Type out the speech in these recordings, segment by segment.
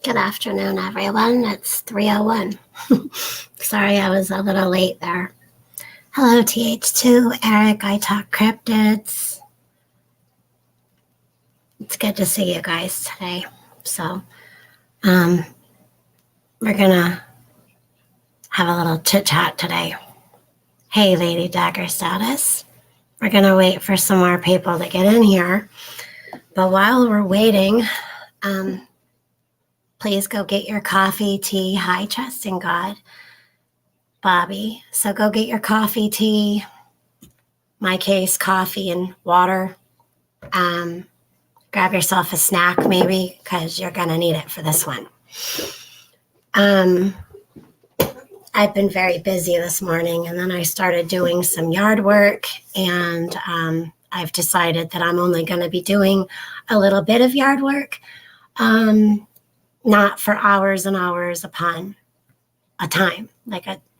Good afternoon, everyone. It's 3:01. Sorry I was a little late there. Hello, TH2, Eric, I Talk Cryptids. It's good to see you guys today. So, we're going to have a little chit-chat today. Hey, Lady Dagger Status. We're going to wait for some more people to get in here. But while we're waiting, please go get your coffee, tea. Hi, trusting God, Bobby. So go get your coffee, tea, my case, coffee and water. Grab yourself a snack maybe, because you're going to need it for this one. I've been very busy this morning, and then I started doing some yard work, and I've decided that I'm only going to be doing a little bit of yard work. Not for hours and hours upon a time,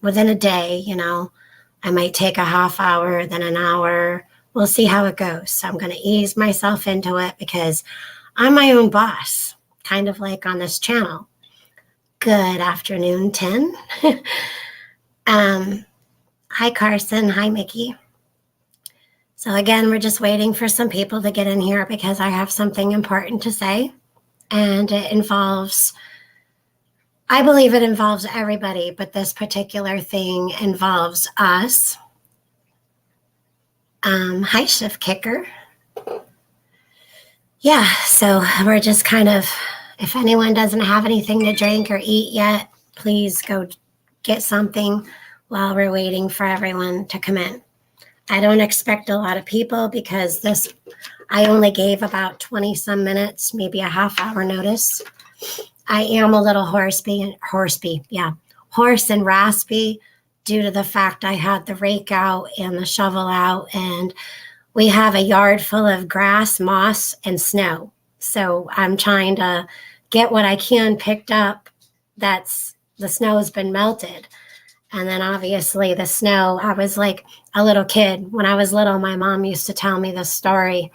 within a day, I might take a half hour, then an hour. We'll see how it goes. So I'm going to ease myself into it because I'm my own boss, kind of like on this channel. Good afternoon, 10. Hi, Carson. Hi, Mickey. So again, we're just waiting for some people to get in here because I have something important to say. And it involves, I believe it involves everybody, but this particular thing involves us. Hi, Shift Kicker. Yeah, so we're just kind of, if anyone doesn't have anything to drink or eat yet, please go get something while we're waiting for everyone to come in. I don't expect a lot of people because I only gave about 20 some minutes, maybe a half hour notice. I am a little hoarse and raspy due to the fact I had the rake out and the shovel out, and we have a yard full of grass, moss, and snow. So I'm trying to get what I can picked up. The snow has been melted. And then obviously the snow, I was like a little kid. When I was little, my mom used to tell me this story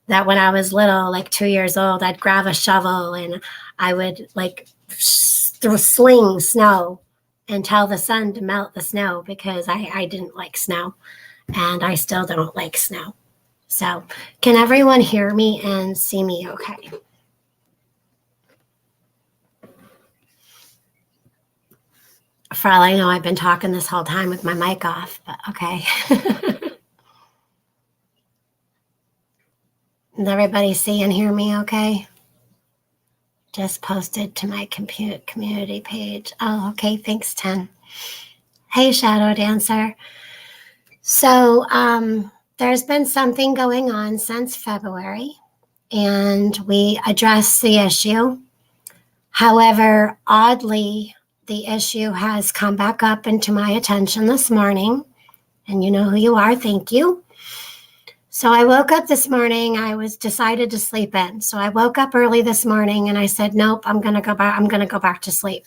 that when I was little, like 2 years old, I'd grab a shovel and I would sling snow and tell the sun to melt the snow because I didn't like snow, and I still don't like snow. So can everyone hear me and see me okay? For all I know, I've been talking this whole time with my mic off, but okay. Does everybody see and hear me okay? Just posted to my community page. Oh, okay. Thanks, 10. Hey, Shadow Dancer. So there's been something going on since February, and we addressed the issue. However, oddly, the issue has come back up into my attention this morning, and you know who you are. Thank you. So I woke up this morning. I decided to sleep in. So I woke up early this morning and I said, nope, I'm going to go back to sleep.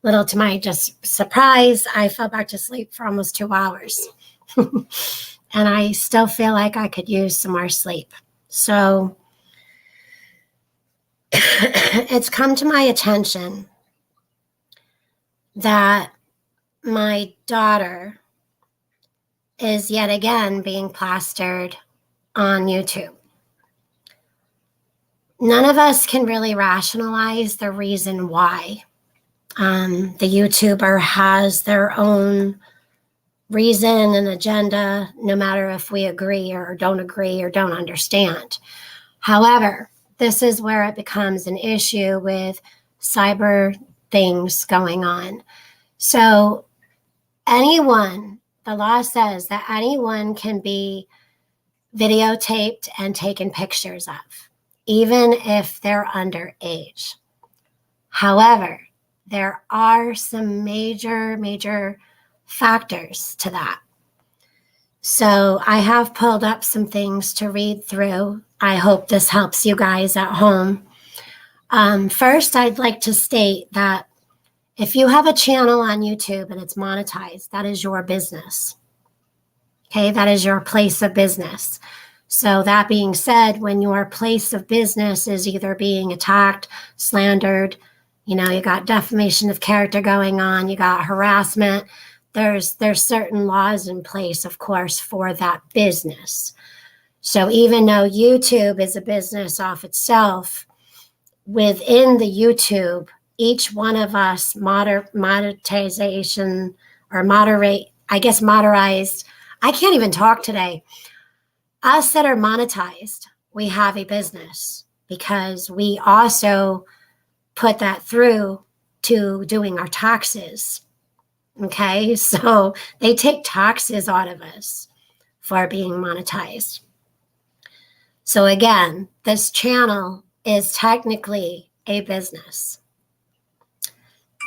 Little to my just surprise, I fell back to sleep for almost 2 hours. And I still feel like I could use some more sleep. So it's come to my attention that my daughter is yet again being plastered on YouTube. None of us can really rationalize the reason why. The YouTuber has their own reason and agenda, no matter if we agree or don't understand. However, this is where it becomes an issue with cyber things going on. So the law says that anyone can be videotaped and taken pictures of, even if they're underage. However, there are some major factors to that. So I have pulled up some things to read through. I hope this helps you guys at home. First, I'd like to state that if you have a channel on YouTube and it's monetized, that is your business. Okay, that is your place of business. So that being said, when your place of business is either being attacked, slandered, You know, you got defamation of character going on, you got harassment. There's certain laws in place, of course, for that business. So even though YouTube is a business off itself, within the YouTube, each one of us monetization or moderate, I guess moderized. I can't even talk today. Us that are monetized, we have a business because we also put that through to doing our taxes. Okay, so they take taxes out of us for being monetized. So again, this channel is technically a business.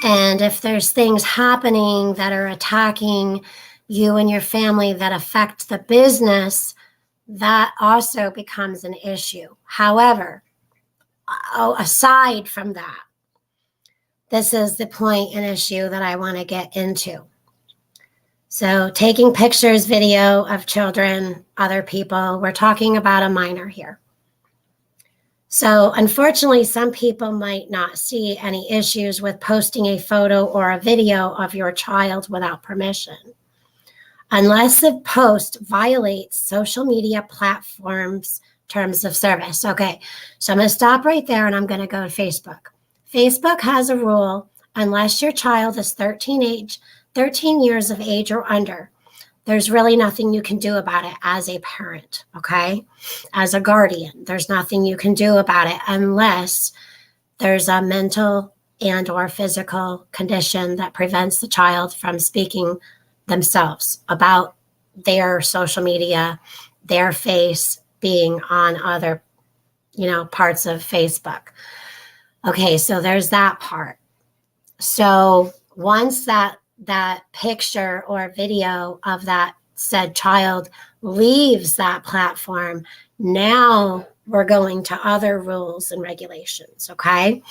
And if there's things happening that are attacking you and your family that affect the business, that also becomes an issue. However, aside from that, this is the point and issue that I want to get into. So taking pictures, video of children, other people, we're talking about a minor here. So unfortunately, some people might not see any issues with posting a photo or a video of your child without permission, unless the post violates social media platforms' terms of service. Okay, so I'm going to stop right there and I'm going to go to Facebook. Facebook has a rule, unless your child is 13 years of age or under, there's really nothing you can do about it as a parent, okay? As a guardian, there's nothing you can do about it unless there's a mental and or physical condition that prevents the child from speaking themselves about their social media, their face being on other, parts of Facebook. Okay, so there's that part. So once that picture or video of that said child leaves that platform, now we're going to other rules and regulations, okay?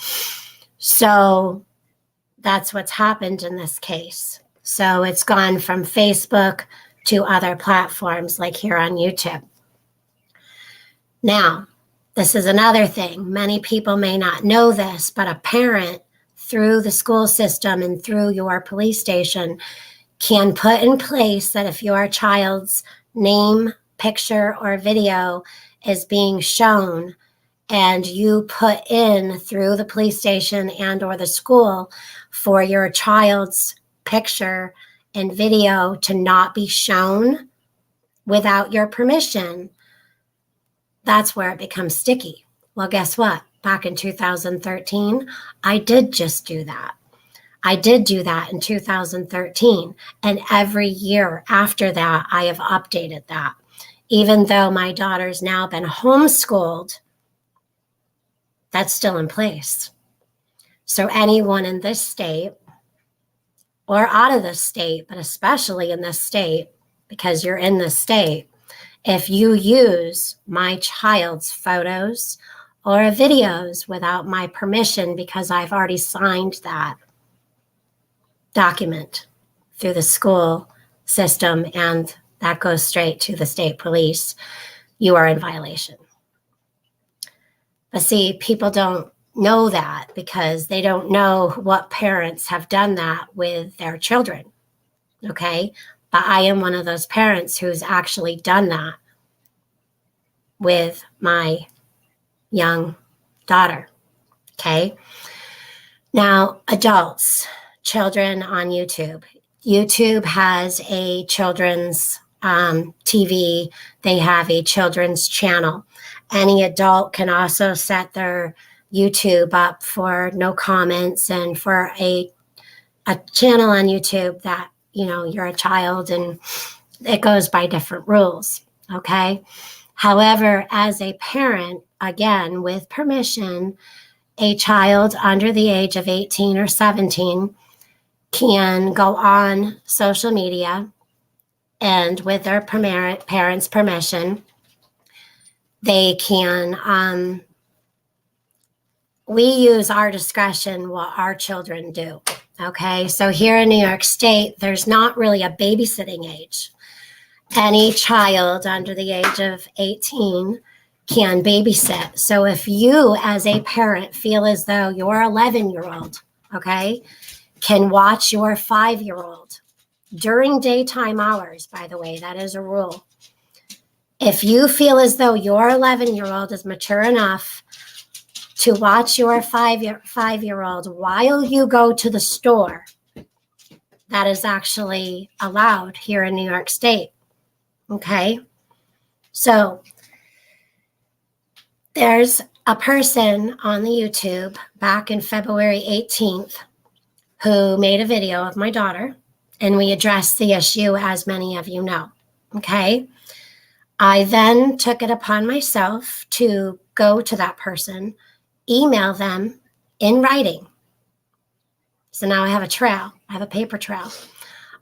So that's what's happened in this case. So it's gone from Facebook to other platforms like here on YouTube. Now, this is another thing. Many people may not know this, but a parent through the school system and through your police station can put in place that if your child's name, picture, or video is being shown and you put in through the police station and or the school for your child's picture and video to not be shown without your permission, that's where it becomes sticky. Well, guess what? Back in 2013, I did just do that. I did do that in 2013. And every year after that, I have updated that. Even though my daughter's now been homeschooled, that's still in place. So anyone in this state or out of this state, but especially in this state, because you're in this state, if you use my child's photos or videos without my permission, because I've already signed that document through the school system and that goes straight to the state police, you are in violation. But see, people don't know that because they don't know what parents have done that with their children, okay? But I am one of those parents who's actually done that with my young daughter, okay? Now, adults, children on YouTube. YouTube has a children's TV. They have a children's channel. Any adult can also set their YouTube up for no comments and for a channel on YouTube that, you're a child and it goes by different rules, okay? However, as a parent, again, with permission, a child under the age of 18 or 17 can go on social media and with their parents' permission, they can, we use our discretion what our children do, okay? So here in New York State, there's not really a babysitting age. Any child under the age of 18 can babysit. So if you as a parent feel as though your 11-year-old, okay, can watch your 5-year-old during daytime hours, by the way, that is a rule. If you feel as though your 11-year-old is mature enough to watch your 5-year-old while you go to the store, that is actually allowed here in New York State. Okay? So there's a person on the YouTube back in February 18th who made a video of my daughter, and we addressed the issue, as many of you know. Okay? I then took it upon myself to go to that person, email them in writing. So now I have a trail. I have a paper trail.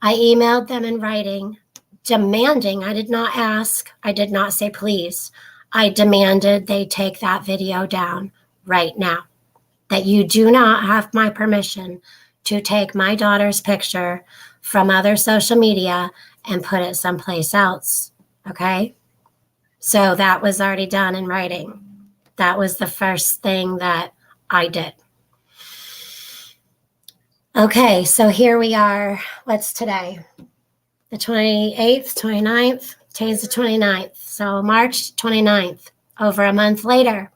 I emailed them in writing, demanding, I did not ask, I did not say please. I demanded they take that video down right now. That you do not have my permission to take my daughter's picture from other social media and put it someplace else. Okay? So that was already done in writing. That was the first thing that I did. Okay, so here we are. What's today? The 28th, 29th? Today's the 29th. So March 29th, over a month later,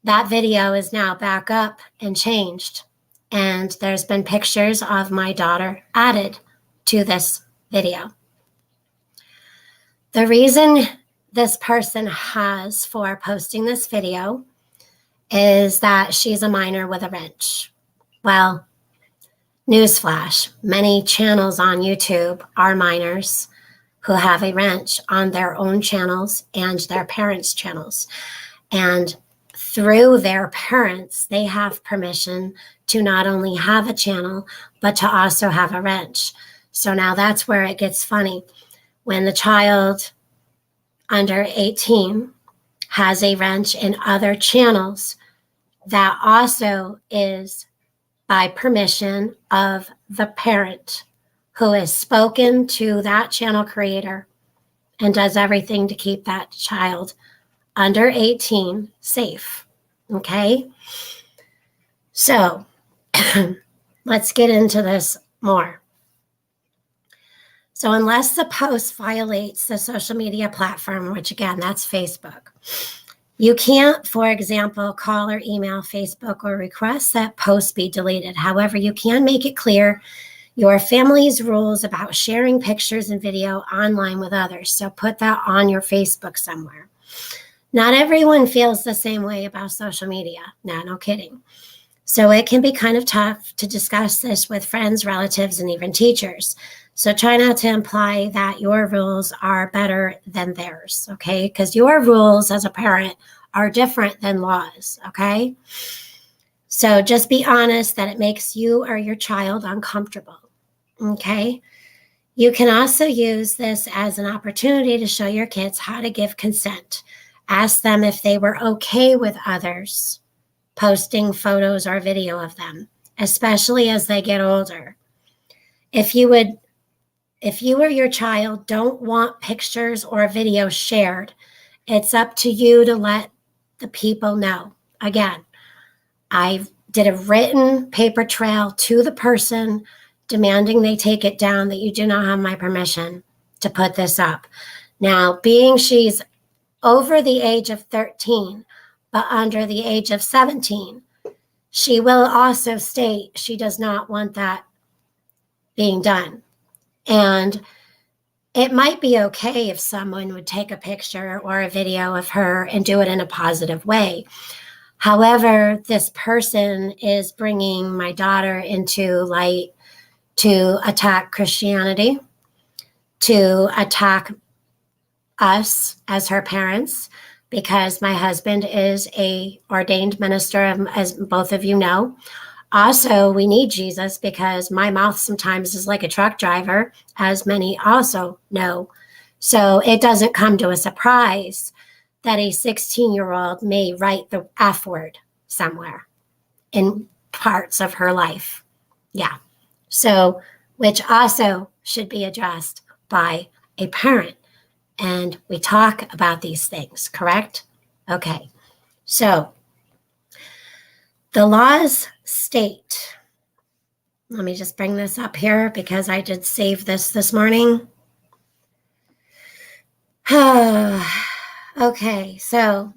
that video is now back up and changed. And there's been pictures of my daughter added to this video. The reason this person has for posting this video is that she's a minor with a wrench. Well, newsflash, many channels on YouTube are minors who have a wrench on their own channels and their parents' channels. And through their parents, they have permission to not only have a channel, but to also have a wrench. So now that's where it gets funny. When the child under 18 has a wrench in other channels, that also is by permission of the parent who has spoken to that channel creator and does everything to keep that child under 18 safe. Okay? So let's get into this more. So unless the post violates the social media platform, which again, that's Facebook, you can't, for example, call or email Facebook or request that post be deleted. However, you can make it clear your family's rules about sharing pictures and video online with others. So put that on your Facebook somewhere. Not everyone feels the same way about social media. No kidding. So it can be kind of tough to discuss this with friends, relatives, and even teachers. So try not to imply that your rules are better than theirs, okay? Because your rules as a parent are different than laws, okay? So just be honest that it makes you or your child uncomfortable, okay? You can also use this as an opportunity to show your kids how to give consent. Ask them if they were okay with others posting photos or video of them, especially as they get older. If you or your child don't want pictures or video shared, it's up to you to let the people know. Again, I did a written paper trail to the person demanding they take it down, that you do not have my permission to put this up. Now, being she's over the age of 13, but under the age of 17, she will also state she does not want that being done. And it might be okay if someone would take a picture or a video of her and do it in a positive way. However, this person is bringing my daughter into light to attack Christianity, to attack us as her parents, because my husband is a ordained minister, as both of you know. Also, we need Jesus because my mouth sometimes is like a truck driver, as many also know. So it doesn't come to a surprise that a 16-year-old may write the F word somewhere in parts of her life. Yeah. So, which also should be addressed by a parent. And we talk about these things, correct? Okay, so the laws state, let me just bring this up here because I did save this morning. Okay, so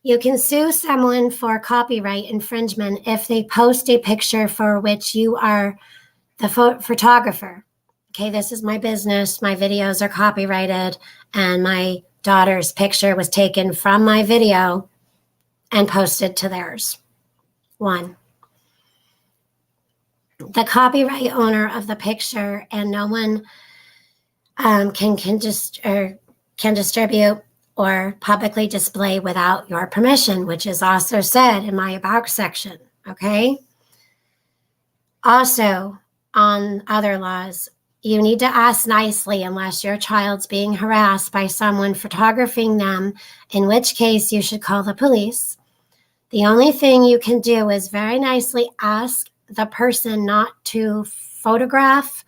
you can sue someone for copyright infringement if they post a picture for which you are the photographer. Okay, this is my business. My videos are copyrighted, and my daughter's picture was taken from my video and posted to theirs. 1. The copyright owner of the picture and no one can distribute or publicly display without your permission, which is also said in my About section, okay? Also, on other laws, you need to ask nicely unless your child's being harassed by someone photographing them, in which case you should call the police. The only thing you can do is very nicely ask the person not to photograph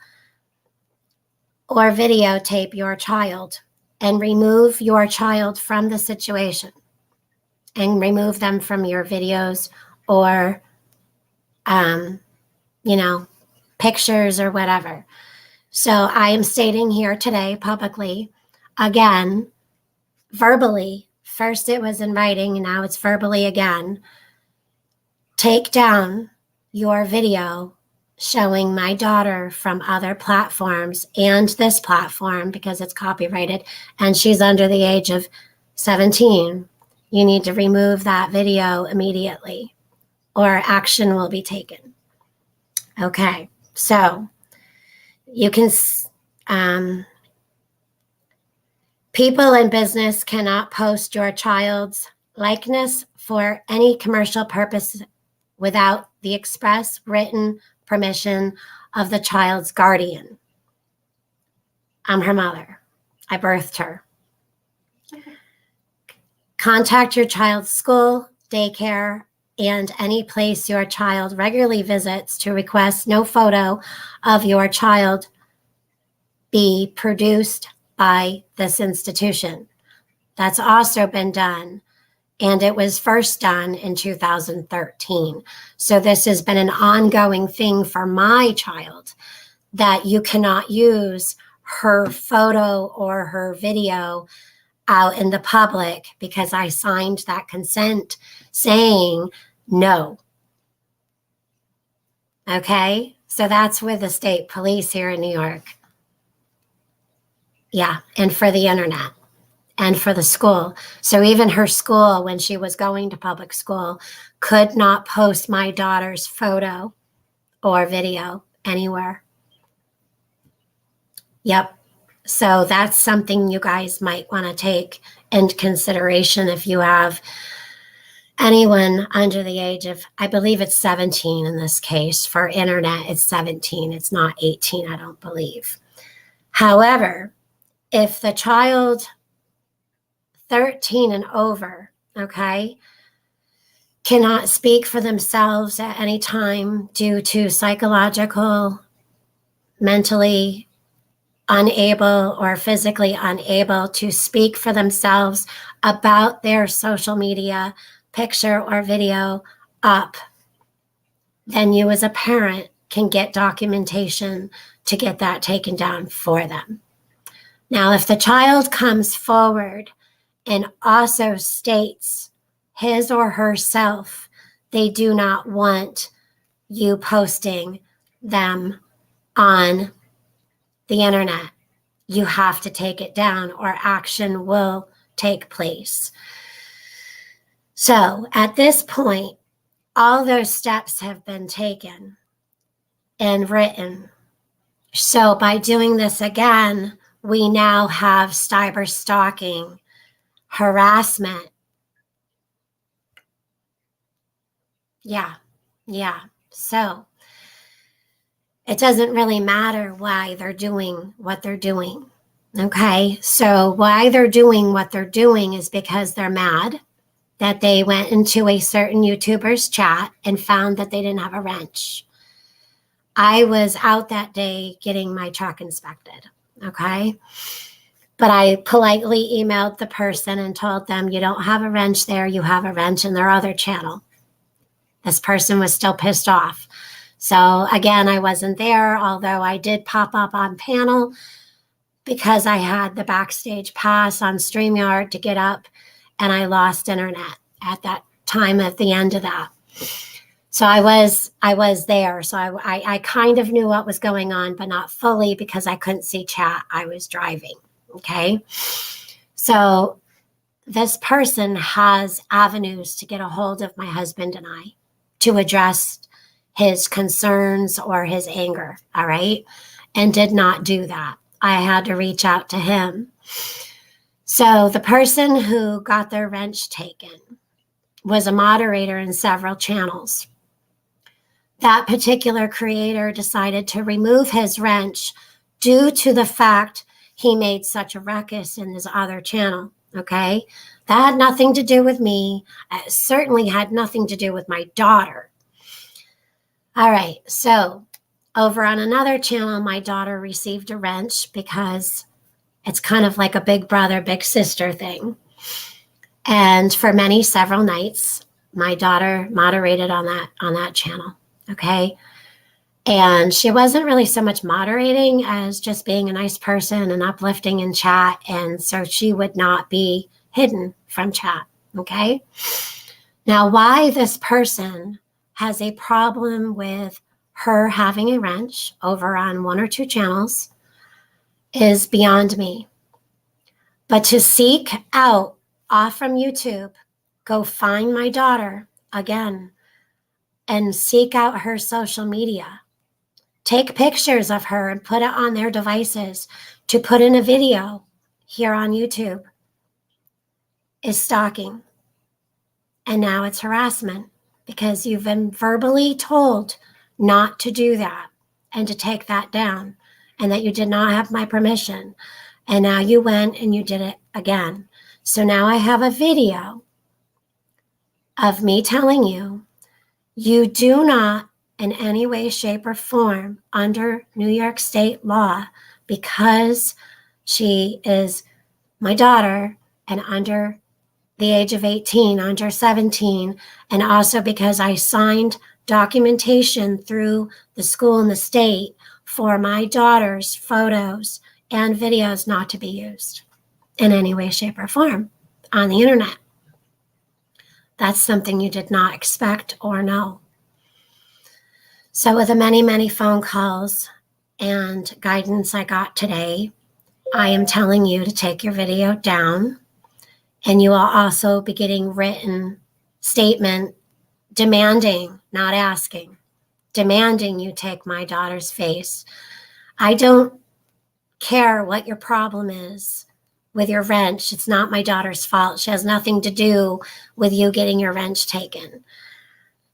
or videotape your child and remove your child from the situation and remove them from your videos or, pictures or whatever. So I am stating here today publicly, again, verbally, first it was in writing and now it's verbally again, take down your video showing my daughter from other platforms and this platform because it's copyrighted and she's under the age of 17. You need to remove that video immediately or action will be taken. Okay, so you can, people in business cannot post your child's likeness for any commercial purpose without the express written permission of the child's guardian. I'm her mother. I birthed her. Contact your child's school, daycare, and any place your child regularly visits to request no photo of your child be produced by this institution. That's also been done. And it was first done in 2013. So this has been an ongoing thing for my child, that you cannot use her photo or her video out in the public because I signed that consent saying no. Okay, so that's with the state police here in New York. Yeah, and for the internet. And for the school. So even her school, when she was going to public school, could not post my daughter's photo or video anywhere. Yep. So that's something you guys might want to take into consideration if you have anyone under the age of, I believe it's 17 in this case. For internet, it's 17. It's not 18, I don't believe. However, if the child 13 and over, okay, cannot speak for themselves at any time due to psychological, mentally unable, or physically unable to speak for themselves about their social media picture or video up, then you as a parent can get documentation to get that taken down for them. Now, if the child comes forward and also states his or herself they do not want you posting them on the internet, you have to take it down or action will take place. So at this point, all those steps have been taken and written. So by doing this again, we now have cyber stalking, harassment. Yeah. So it doesn't really matter why they're doing what they're doing. Okay. So why they're doing what they're doing is because they're mad that they went into a certain YouTuber's chat and found that they didn't have a wrench. I was out that day getting my truck inspected. Okay. But I politely emailed the person and told them, you don't have a wrench there, you have a wrench in their other channel. This person was still pissed off. So again, I wasn't there, although I did pop up on panel because I had the backstage pass on StreamYard to get up, and I lost internet at that time at the end of that. So I was there. So I kind of knew what was going on, but not fully because I couldn't see chat. I was driving. Okay. So this person has avenues to get a hold of my husband and I to address his concerns or his anger. All right. And did not do that. I had to reach out to him. So the person who got their wrench taken was a moderator in several channels. That particular creator decided to remove his wrench due to the fact he made such a ruckus in his other channel, okay? That had nothing to do with me. It certainly had nothing to do with my daughter. All right, so over on another channel, my daughter received a wrench because it's kind of like a big brother, big sister thing. And for several nights, my daughter moderated on that channel, okay? And she wasn't really so much moderating as just being a nice person and uplifting in chat. And so she would not be hidden from chat. Okay. Now, why this person has a problem with her having a wrench over on one or two channels is beyond me. But to seek out off from YouTube, go find my daughter again and seek out her social media. Take pictures of her and put it on their devices to put in a video here on YouTube is stalking. And now it's harassment because you've been verbally told not to do that and to take that down and that you did not have my permission. And now you went and you did it again. So now I have a video of me telling you, you do not in any way, shape, or form under New York State law, because she is my daughter and under the age of 18, under 17, and also because I signed documentation through the school and the state for my daughter's photos and videos not to be used in any way, shape, or form on the internet. That's something you did not expect or know. So with the many, many phone calls and guidance I got today, I am telling you to take your video down, and you will also be getting written statement demanding, not asking, demanding you take my daughter's face. I don't care what your problem is with your wrench. It's not my daughter's fault. She has nothing to do with you getting your wrench taken.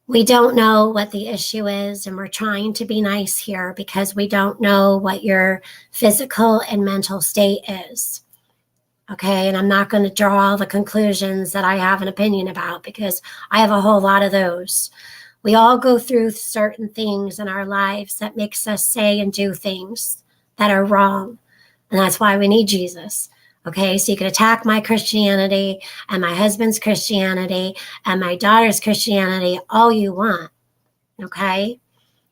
We don't know what the issue is, and we're trying to be nice here because we don't know what your physical and mental state is. Okay, and I'm not going to draw all the conclusions that I have an opinion about because I have a whole lot of those. We all go through certain things in our lives that makes us say and do things that are wrong, and that's why we need Jesus. Okay, so you can attack my Christianity and my husband's Christianity and my daughter's Christianity all you want. Okay,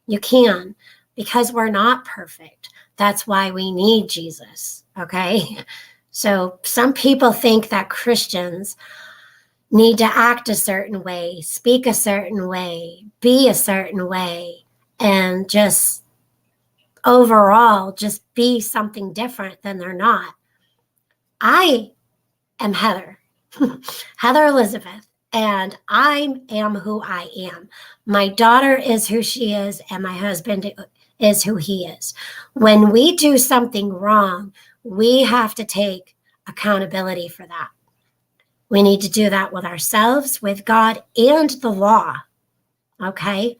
you can, because we're not perfect. That's why we need Jesus. Okay, so some people think that Christians need to act a certain way, speak a certain way, be a certain way, and just overall just be something different than they're not. I am Heather, Heather Elizabeth, and I am who I am. My daughter is who she is, and my husband is who he is. When we do something wrong, we have to take accountability for that. We need to do that with ourselves, with God, and the law. Okay?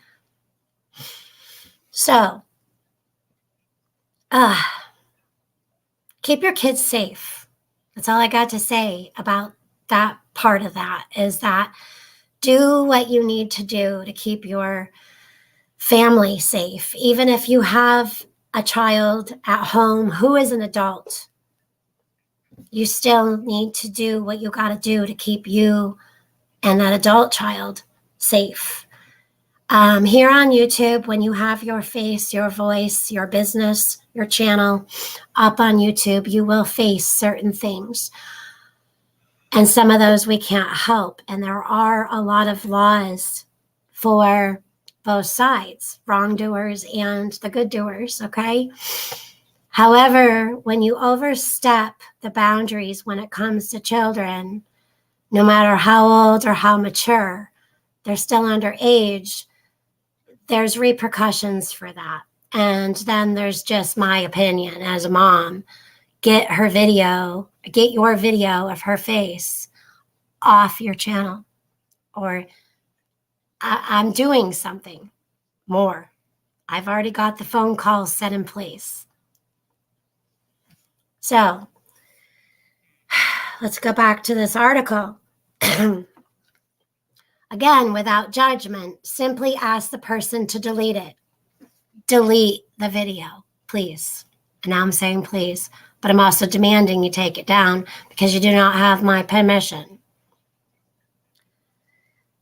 So, keep your kids safe. That's all I got to say about that part of that, is that do what you need to do to keep your family safe. Even if you have a child at home who is an adult, you still need to do what you got to do to keep you and that adult child safe. Here on YouTube, when you have your face, your voice, your business, your channel up on YouTube, you will face certain things. And some of those we can't help. And there are a lot of laws for both sides, wrongdoers and the good doers, okay? However, when you overstep the boundaries when it comes to children, no matter how old or how mature, they're still underage, there's repercussions for that. And then there's just my opinion as a mom. Get your video of her face off your channel, or I'm doing something more. I've already got the phone calls set in place. So let's go back to this article. Again, without judgment, simply ask the person to delete it. Delete the video, please. And now I'm saying please, but I'm also demanding you take it down because you do not have my permission.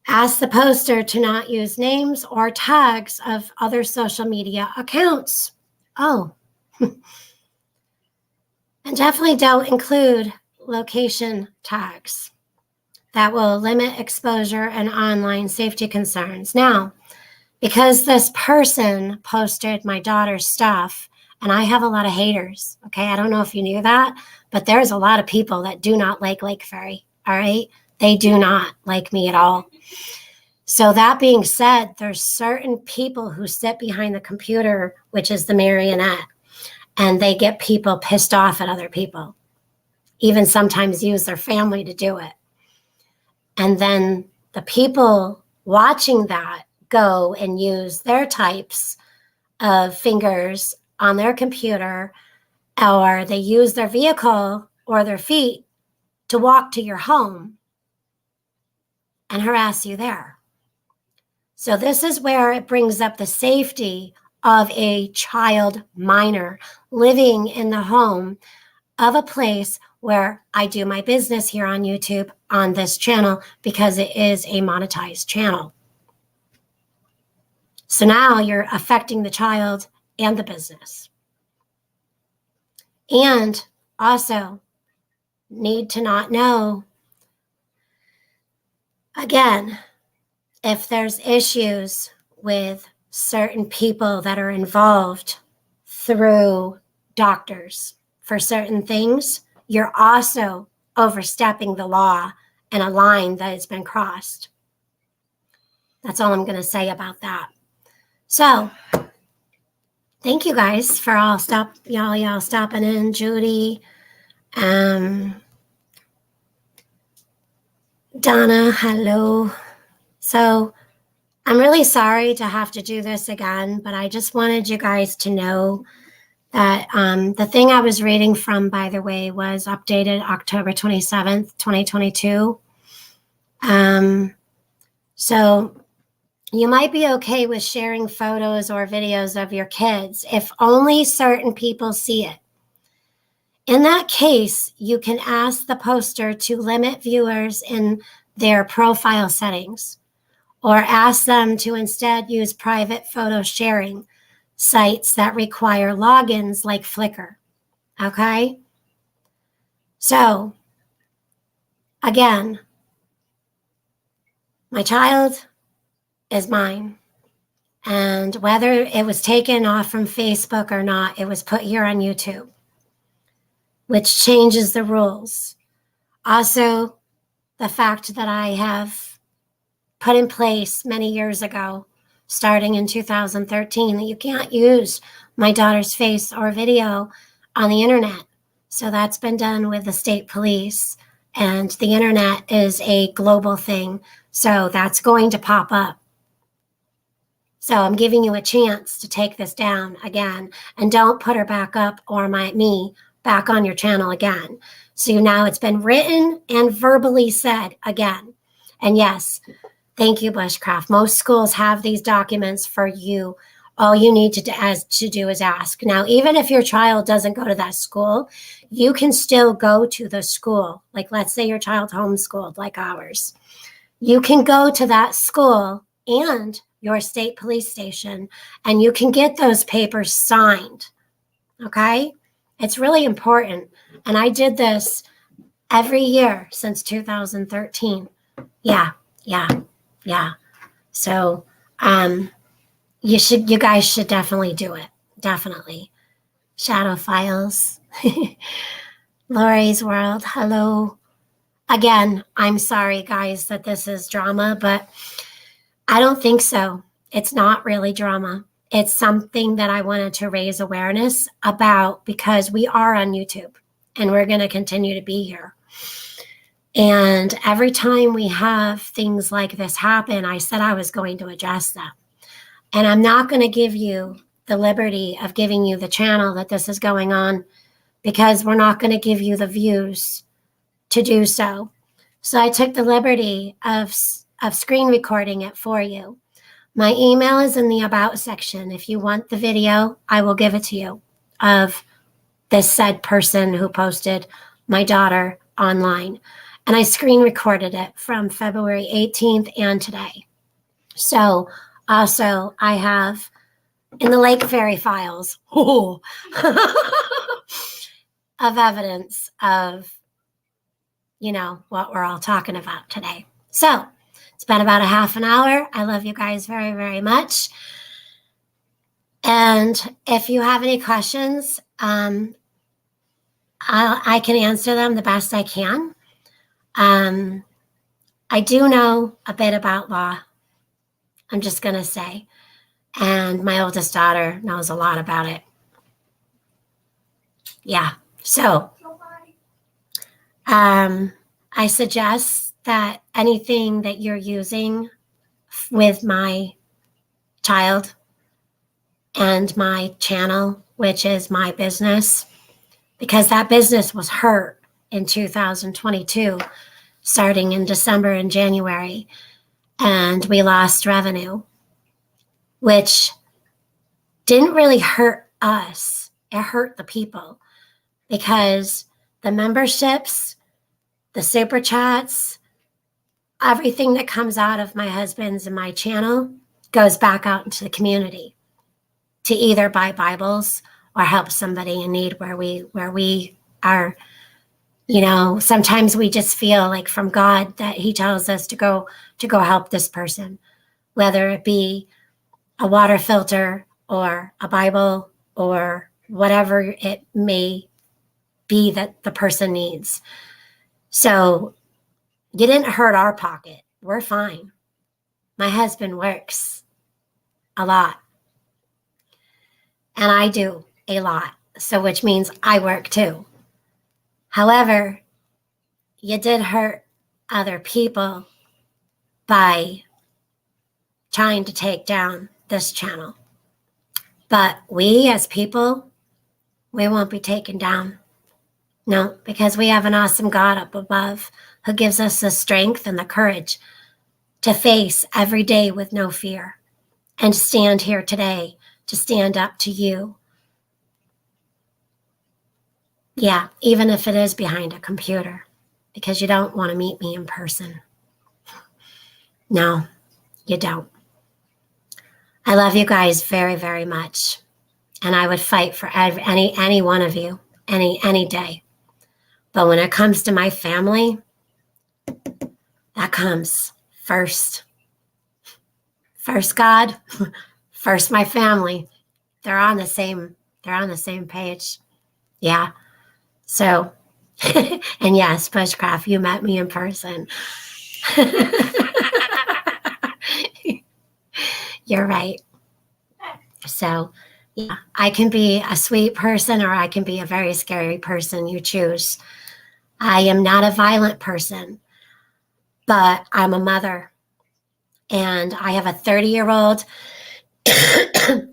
Ask the poster to not use names or tags of other social media accounts. Oh. And definitely don't include location tags. That will limit exposure and online safety concerns. Now, because this person posted my daughter's stuff, and I have a lot of haters, okay? I don't know if you knew that, but there's a lot of people that do not like Lake Ferry, all right? They do not like me at all. So that being said, there's certain people who sit behind the computer, which is the marionette, and they get people pissed off at other people, even sometimes use their family to do it. And then the people watching that go and use their types of fingers on their computer, or they use their vehicle or their feet to walk to your home and harass you there. So this is where it brings up the safety of a child minor living in the home of a place where I do my business here on YouTube on this channel because it is a monetized channel. So now you're affecting the child and the business. And also need to not know, again, if there's issues with certain people that are involved through doctors for certain things, you're also overstepping the law and a line that has been crossed. That's all I'm going to say about that. So, thank you guys for y'all stopping in. Judy, Donna, hello. So, I'm really sorry to have to do this again, but I just wanted you guys to know that the thing I was reading from, by the way, was updated October 27th, 2022. So you might be okay with sharing photos or videos of your kids if only certain people see it. In that case, you can ask the poster to limit viewers in their profile settings, or ask them to instead use private photo sharing sites that require logins like Flickr, okay? So, again, my child is mine. And whether it was taken off from Facebook or not, it was put here on YouTube, which changes the rules. Also, the fact that I have put in place many years ago, starting in 2013, that you can't use my daughter's face or video on the internet. So that's been done with the state police, and the internet is a global thing. So that's going to pop up. So I'm giving you a chance to take this down again, and don't put her back up or me back on your channel again. So now it's been written and verbally said again. And yes, thank you, Bushcraft. Most schools have these documents for you All you need to do is ask. Now, even if your child doesn't go to that school, you can still go to the school. Like, let's say your child homeschooled like ours. You can go to that school and your state police station, and you can get those papers signed. Okay? It's really important. And I did this every year since 2013. Yeah. So, you guys should definitely do it. Definitely. Shadow Files. Lori's World. Hello. Again, I'm sorry, guys, that this is drama, but I don't think so. It's not really drama. It's something that I wanted to raise awareness about because we are on YouTube and we're going to continue to be here. And every time we have things like this happen, I said I was going to address them. And I'm not going to give you the liberty of giving you the channel that this is going on because we're not going to give you the views to do so. So I took the liberty of screen recording it for you. My email is in the About section. If you want the video, I will give it to you of this said person who posted my daughter online. And I screen recorded it from February 18th and today. So also I have in the Lake Fairy files of evidence of, what we're all talking about today. So it's been about a half an hour. I love you guys very, very much. And if you have any questions, I can answer them the best I can. I do know a bit about law, I'm just going to say. And my oldest daughter knows a lot about it. Yeah. So I suggest that anything that you're using with my child and my channel, which is my business, because that business was hurt in 2022, starting in December and January, and we lost revenue, which didn't really hurt us. It hurt the people because the memberships, the super chats, everything that comes out of my husband's and my channel goes back out into the community to either buy Bibles or help somebody in need where we are. Sometimes we just feel like from God that he tells us to go help this person, whether it be a water filter or a Bible or whatever it may be that the person needs. So you didn't hurt our pocket. We're fine. My husband works a lot. And I do a lot. So which means I work too. However, you did hurt other people by trying to take down this channel. But we as people, we won't be taken down. No, because we have an awesome God up above who gives us the strength and the courage to face every day with no fear and stand here today to stand up to you. Yeah, even if it is behind a computer, because you don't want to meet me in person. No, you don't. I love you guys very, very much. And I would fight for any one of you any day. But when it comes to my family, that comes first. First God, first my family. They're on the same page. Yeah. So, and yes, Bushcraft, you met me in person. You're right. So, yeah, I can be a sweet person or I can be a very scary person. You choose. I am not a violent person, but I'm a mother. And I have a 30-year-old,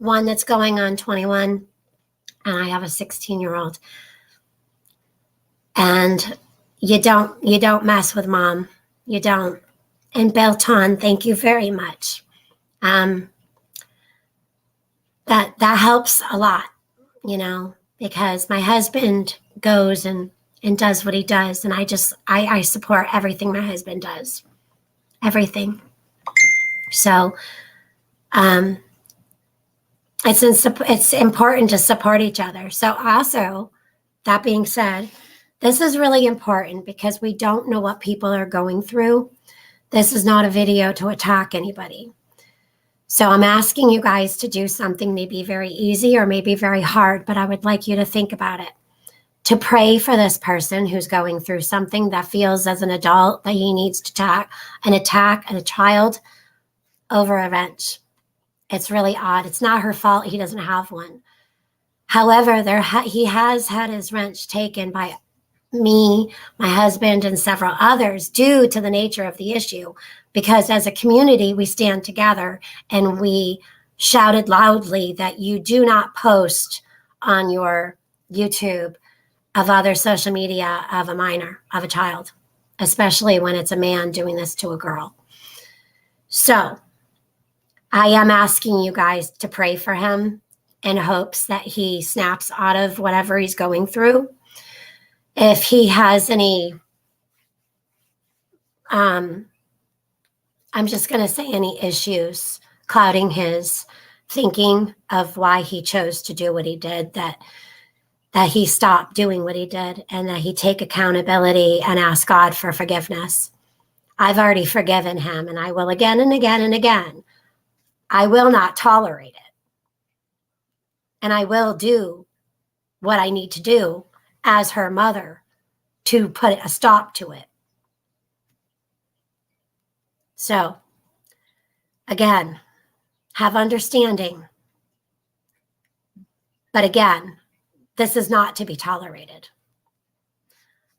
one that's going on 21, and I have a 16-year-old. And you don't mess with mom. You don't. And Belton, thank you very much. that helps a lot, you know, because my husband goes and does what he does. And I support everything my husband does. Everything. So it's important to support each other. So also, that being said, this is really important because we don't know what people are going through. This is not a video to attack anybody. So I'm asking you guys to do something maybe very easy or maybe very hard, but I would like you to think about it. To pray for this person who's going through something that feels as an adult that he needs to attack a child over a wrench. It's really odd. It's not her fault. He doesn't have one. However, he has had his wrench taken by me, my husband, and several others due to the nature of the issue. Because as a community, we stand together and we shouted loudly that you do not post on your YouTube of other social media of a minor, of a child, especially when it's a man doing this to a girl. So I am asking you guys to pray for him in hopes that he snaps out of whatever he's going through. If he has any, I'm just going to say any issues clouding his thinking of why he chose to do what he did, that he stop doing what he did and that he take accountability and ask God for forgiveness. I've already forgiven him, and I will again and again and again. I will not tolerate it. And I will do what I need to do as her mother to put a stop to it. So, again, have understanding. But again, this is not to be tolerated.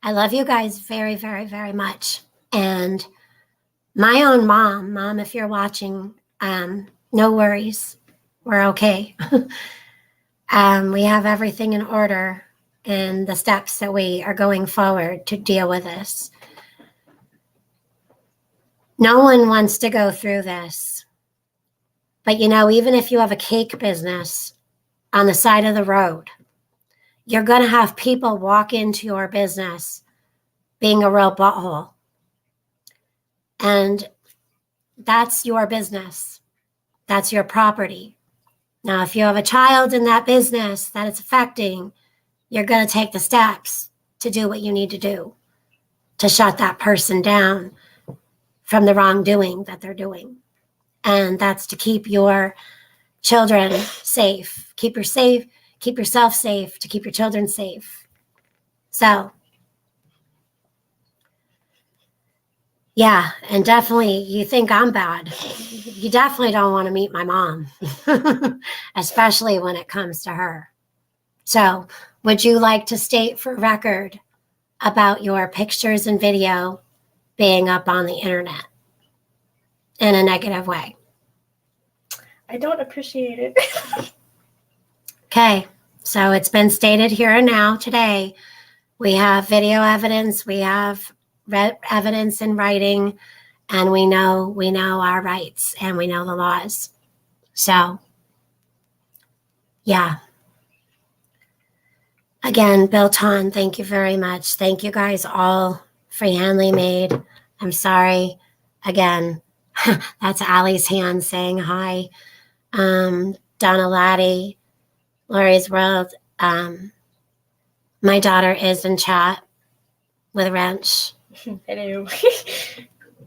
I love you guys very, very, very much. And my own mom, if you're watching, no worries. We're okay. We have everything in order in the steps that we are going forward to deal with this. No one wants to go through this. But you know, even if you have a cake business on the side of the road, you're going to have people walk into your business being a real butthole. And that's your business. That's your property. Now, if you have a child in that business that it's affecting, you're going to take the steps to do what you need to do to shut that person down from the wrongdoing that they're doing. And that's to keep your children safe. Keep yourself safe, to keep your children safe. So, yeah, and definitely you think I'm bad. You definitely don't want to meet my mom, especially when it comes to her. So, would you like to state for record about your pictures and video being up on the internet in a negative way? I don't appreciate it. Okay, so it's been stated here and now today. We have video evidence, we have evidence in writing, and we know our rights and we know the laws. So, yeah. Again, Bill Ton, thank you very much. Thank you guys all. Freehandly made. I'm sorry. Again, that's Allie's hand saying hi. Donna Laddie, Lori's World. My daughter is in chat with Wrench. Hello.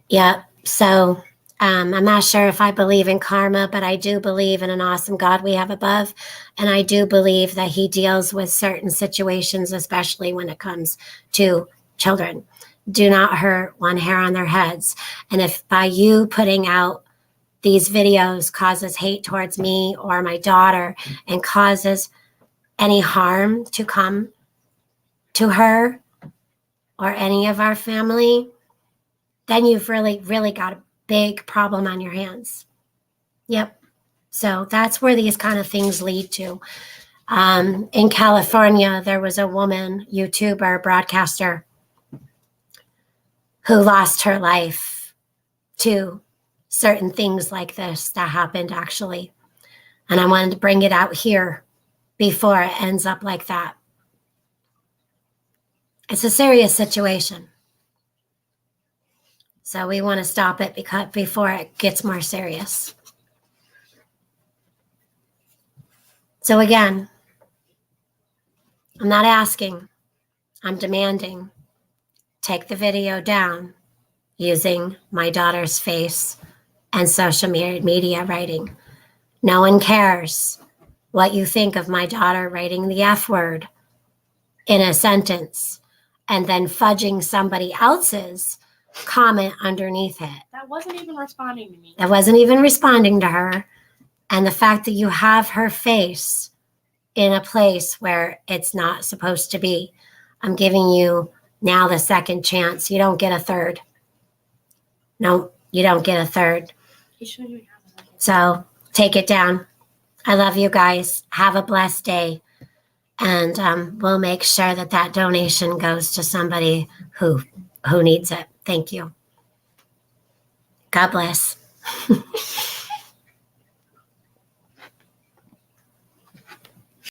Yep. So I'm not sure if I believe in karma, but I do believe in an awesome God we have above. And I do believe that he deals with certain situations, especially when it comes to children. Do not hurt one hair on their heads. And if by you putting out these videos causes hate towards me or my daughter and causes any harm to come to her or any of our family, then you've really, really got a big problem on your hands. Yep. So that's where these kind of things lead to. In California, there was a woman, YouTuber, broadcaster, who lost her life to certain things like this that happened, actually. And I wanted to bring it out here before it ends up like that. It's a serious situation. So we want to stop it before it gets more serious. So again, I'm not asking, I'm demanding. Take the video down using my daughter's face and social media writing. No one cares what you think of my daughter writing the F word in a sentence and then fudging somebody else's comment underneath it. That wasn't even responding to me. That wasn't even responding to her. And the fact that you have her face in a place where it's not supposed to be. I'm giving you now the second chance. You don't get a third. No, you don't get a third. So take it down. I love you guys. Have a blessed day. And we'll make sure that that donation goes to somebody who needs it. Thank you. God bless.